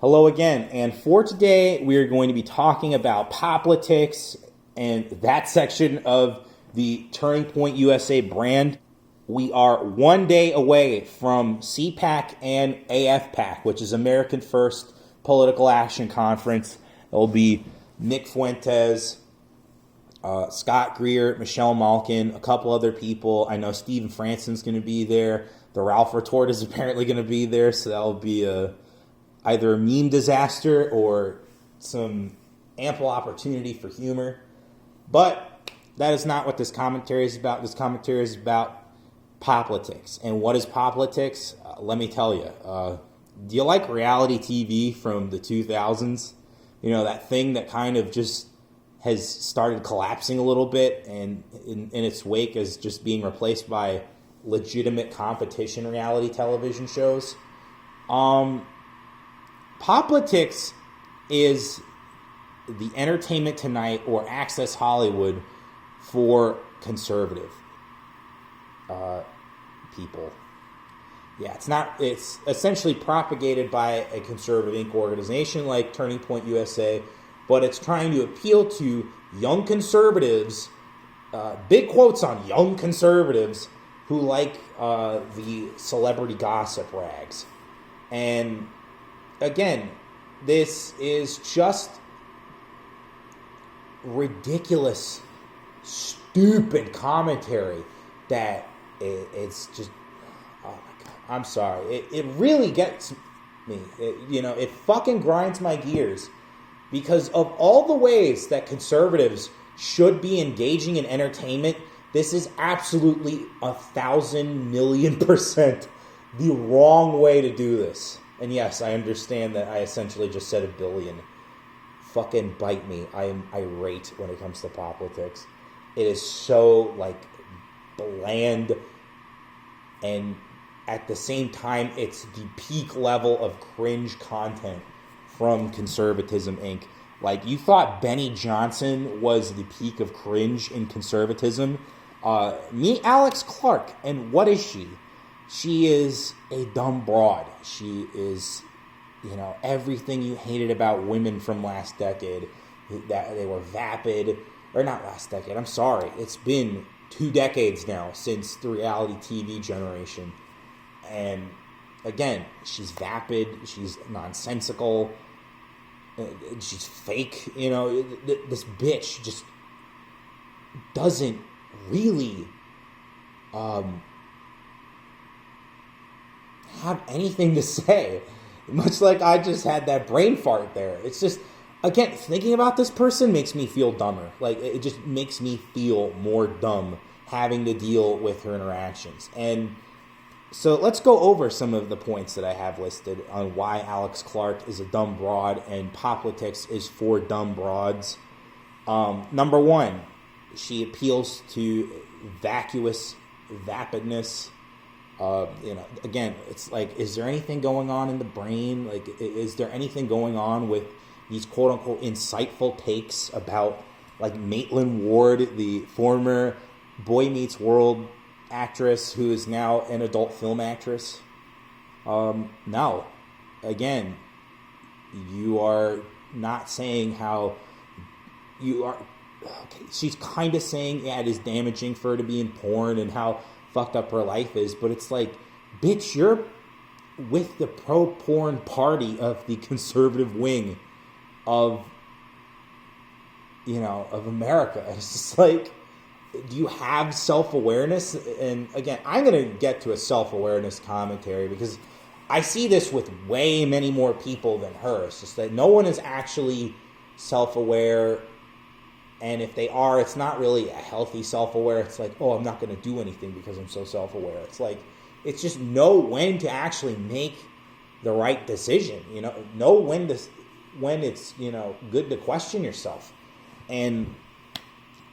Hello again, and for today we are going to be talking about POPlitics and that section of the Turning Point USA brand. We are 1 day away from CPAC and AFPAC, which is American First Political Action Conference. It will be Nick Fuentes, Scott Greer, Michelle Malkin, a couple other people. I know Stephen Franson's going to be there. The Ralph Retort is apparently going to be there, so that'll be either a meme disaster or some ample opportunity for humor. But that is not what this commentary is about. This commentary is about POPlitics. And what is POPlitics? Let me tell you. Do you like reality TV from the 2000s? You know, that thing that kind of just has started collapsing a little bit and in its wake is just being replaced by legitimate competition reality television shows. POPlitics is the Entertainment Tonight or Access Hollywood for conservative people. Yeah, it's essentially propagated by a conservative Inc. organization like Turning Point USA, but it's trying to appeal to young conservatives, big quotes on young conservatives who like the celebrity gossip rags. And again, this is just ridiculous, stupid commentary that it's just, oh my God, I'm sorry. It really gets me. It fucking grinds my gears because of all the ways that conservatives should be engaging in entertainment. This is absolutely 1,000,000,000% the wrong way to do this. And yes, I understand that I essentially just said 1,000,000,000. Fucking bite me. I am irate when it comes to POPlitics. It is so, bland, and at the same time, it's the peak level of cringe content from Conservatism, Inc. You thought Benny Johnson was the peak of cringe in conservatism? Meet Alex Clark, and what is she? She is a dumb broad. She is, everything you hated about women from last decade. That they were vapid, or not last decade, I'm sorry. It's been 2 decades now since the reality TV generation. And again, she's vapid, she's nonsensical, she's fake. This bitch just doesn't really have anything to say. Much like I just had that brain fart there. It's just, again, thinking about this person makes me feel dumber. It just makes me feel more dumb having to deal with her interactions. And so let's go over some of the points that I have listed on why Alex Clark is a dumb broad and POPlitics is for dumb broads. Number one, she appeals to vapidness. Again, it's is there anything going on in the brain? Is there anything going on with these quote-unquote insightful takes about, Maitland Ward, the former Boy Meets World actress who is now an adult film actress? No. Again, you are not saying how you are... Okay, she's kind of saying, yeah, it is damaging for her to be in porn and how fucked up her life is, but it's bitch, you're with the pro-porn party of the conservative wing of America. It's just do you have self-awareness? And again, I'm going to get to a self-awareness commentary because I see this with way many more people than her. It's just that no one is actually self-aware. And if they are, it's not really a healthy self-aware. It's I'm not going to do anything because I'm so self-aware. It's just know when to actually make the right decision. Know when it's, good to question yourself. And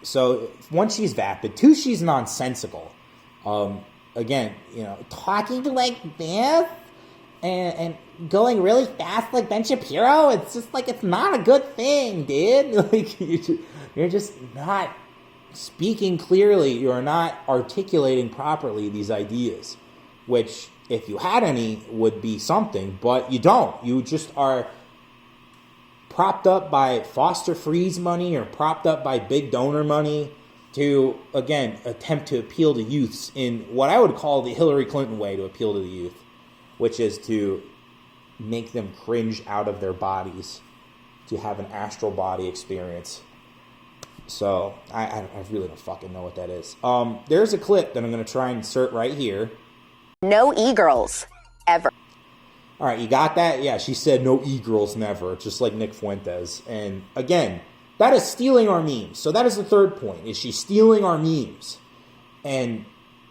so, one, she's vapid. 2, she's nonsensical. Again, talking like this and going really fast like Ben Shapiro, it's just it's not a good thing, dude. You're just not speaking clearly. You're not articulating properly these ideas, which, if you had any, would be something, but you don't. You just are propped up by Foster Freeze money or propped up by big donor money to, again, attempt to appeal to youths in what I would call the Hillary Clinton way to appeal to the youth, which is to make them cringe out of their bodies, to have an astral body experience. So I really don't fucking know what that is. There's a clip that I'm going to try and insert right here. No e-girls, ever. All right, you got that? Yeah, she said no e-girls never, just like Nick Fuentes. And again, that is stealing our memes. So that is the third point, is she's stealing our memes. And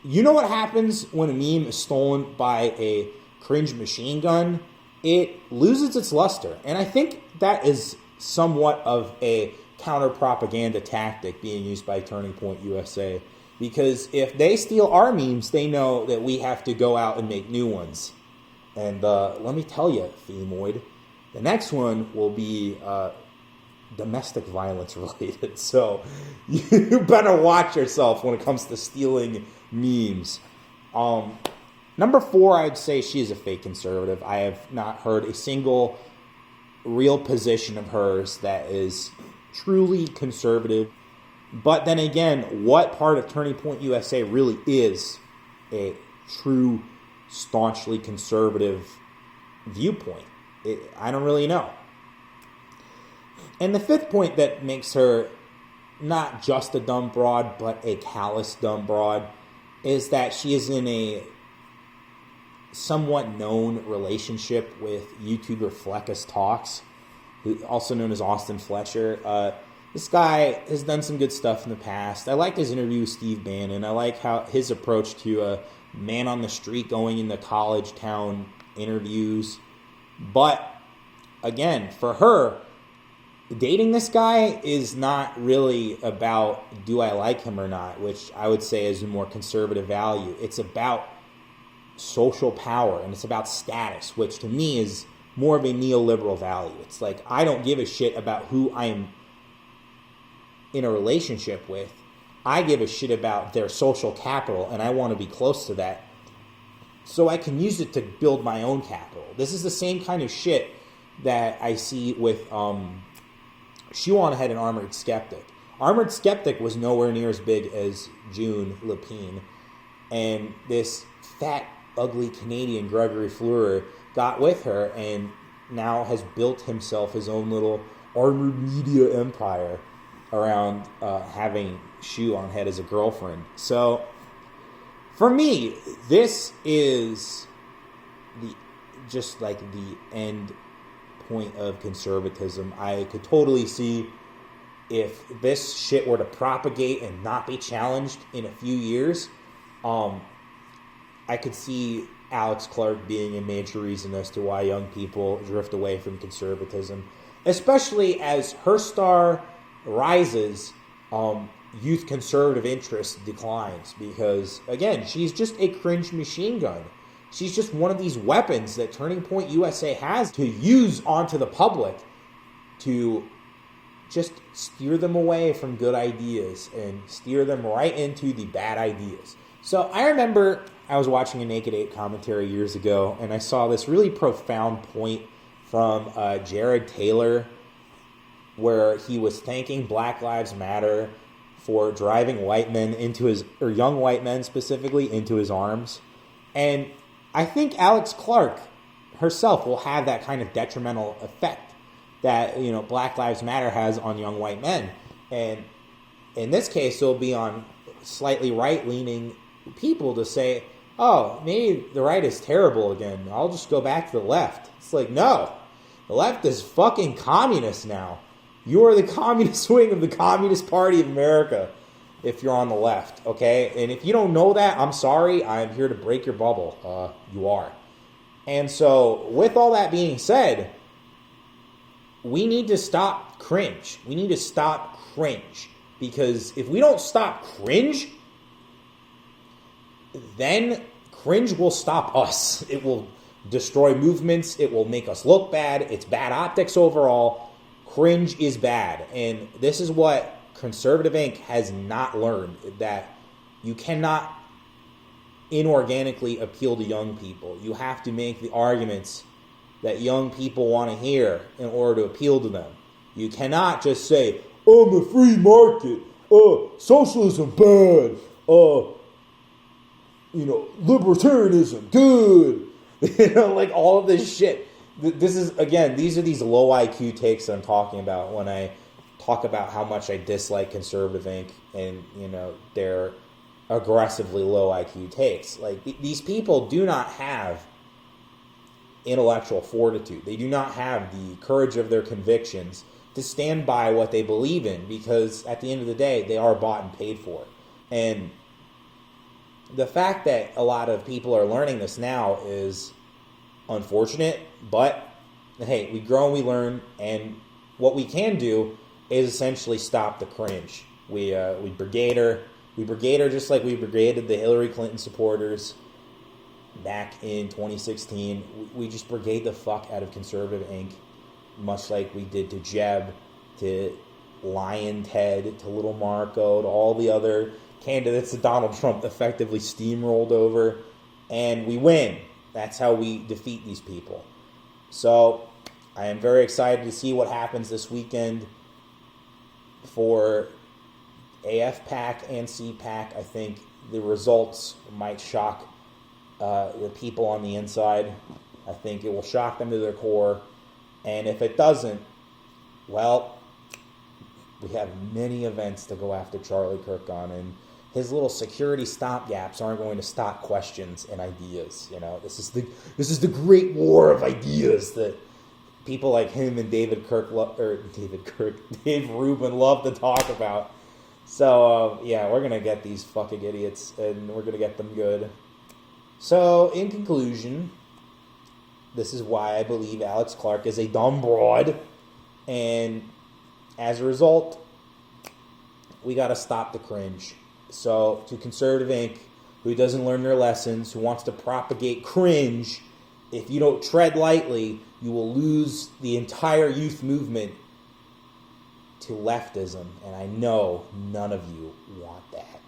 you know what happens when a meme is stolen by a cringe machine gun? It loses its luster. And I think that is somewhat of a counter-propaganda tactic being used by Turning Point USA. Because if they steal our memes, they know that we have to go out and make new ones. And let me tell you, Femoid, the next one will be domestic violence related. So you better watch yourself when it comes to stealing memes. Number 4, I'd say she is a fake conservative. I have not heard a single real position of hers that is truly conservative. But then again, what part of Turning Point USA really is a true, staunchly conservative viewpoint? I don't really know. And the 5th point that makes her not just a dumb broad, but a callous dumb broad, is that she is in a somewhat known relationship with YouTuber Fleckus Talks, also known as Austin Fletcher. This guy has done some good stuff in the past. I liked his interview with Steve Bannon. I like how his approach to a man on the street going into college town interviews. But again, for her, dating this guy is not really about do I like him or not, which I would say is a more conservative value. It's about social power, and it's about status, which to me is more of a neoliberal value. It's like, I don't give a shit about who I am in a relationship with. I give a shit about their social capital, and I want to be close to that so I can use it to build my own capital. This is the same kind of shit that I see with Shoe on Head and Armored Skeptic. Armored Skeptic was nowhere near as big as June Lapine, and this fat, ugly Canadian Gregory Fleury got with her and now has built himself his own little armored media empire around having Shoe on Head as a girlfriend. So for me, this is the end point of conservatism. I could totally see if this shit were to propagate and not be challenged in a few years, I could see Alex Clark being a major reason as to why young people drift away from conservatism, especially as her star rises, youth conservative interest declines, because again, she's just a cringe machine gun. She's just one of these weapons that Turning Point USA has to use onto the public to just steer them away from good ideas and steer them right into the bad ideas. So I remember I was watching a Naked Ape commentary years ago, and I saw this really profound point from Jared Taylor, where he was thanking Black Lives Matter for driving white men into his, or young white men specifically, into his arms. And I think Alex Clark herself will have that kind of detrimental effect that, Black Lives Matter has on young white men. And in this case, it'll be on slightly right-leaning people to say, oh, maybe the right is terrible again. I'll just go back to the left. It's like, no. The left is fucking communist now. You are the communist wing of the Communist Party of America if you're on the left, okay? And if you don't know that, I'm sorry. I'm here to break your bubble. You are. And so, with all that being said, we need to stop cringe. We need to stop cringe. Because if we don't stop cringe, then cringe will stop us. It will destroy movements. It will make us look bad. It's bad optics overall. Cringe is bad. And this is what Conservative Inc. has not learned, that you cannot inorganically appeal to young people. You have to make the arguments that young people want to hear in order to appeal to them. You cannot just say, "Oh, the free market, socialism bad, libertarianism good," like all of this shit. This is, again, these are these low IQ takes that I'm talking about when I talk about how much I dislike Conservative Inc. and, their aggressively low IQ takes. Like, these people do not have intellectual fortitude. They do not have the courage of their convictions to stand by what they believe in, because at the end of the day, they are bought and paid for. And the fact that a lot of people are learning this now is unfortunate, but hey, we grow and we learn, and what we can do is essentially stop the cringe. We brigade her. We brigade her just like we brigaded the Hillary Clinton supporters back in 2016. We just brigade the fuck out of Conservative Inc., much like we did to Jeb, to Lion Ted, to Little Marco, to all the other candidates that Donald Trump effectively steamrolled over, and we win. That's how we defeat these people. So I am very excited to see what happens this weekend for AF-PAC and CPAC. I think the results might shock the people on the inside. I think it will shock them to their core. And if it doesn't, well, we have many events to go after Charlie Kirk on, and his little security stopgaps aren't going to stop questions and ideas. This is the great war of ideas that people like him and Dave Rubin love to talk about. So we're gonna get these fucking idiots, and we're gonna get them good. So in conclusion, this is why I believe Alex Clark is a dumb broad, and as a result, we got to stop the cringe. So to Conservative Inc., who doesn't learn their lessons, who wants to propagate cringe, if you don't tread lightly, you will lose the entire youth movement to leftism, and I know none of you want that.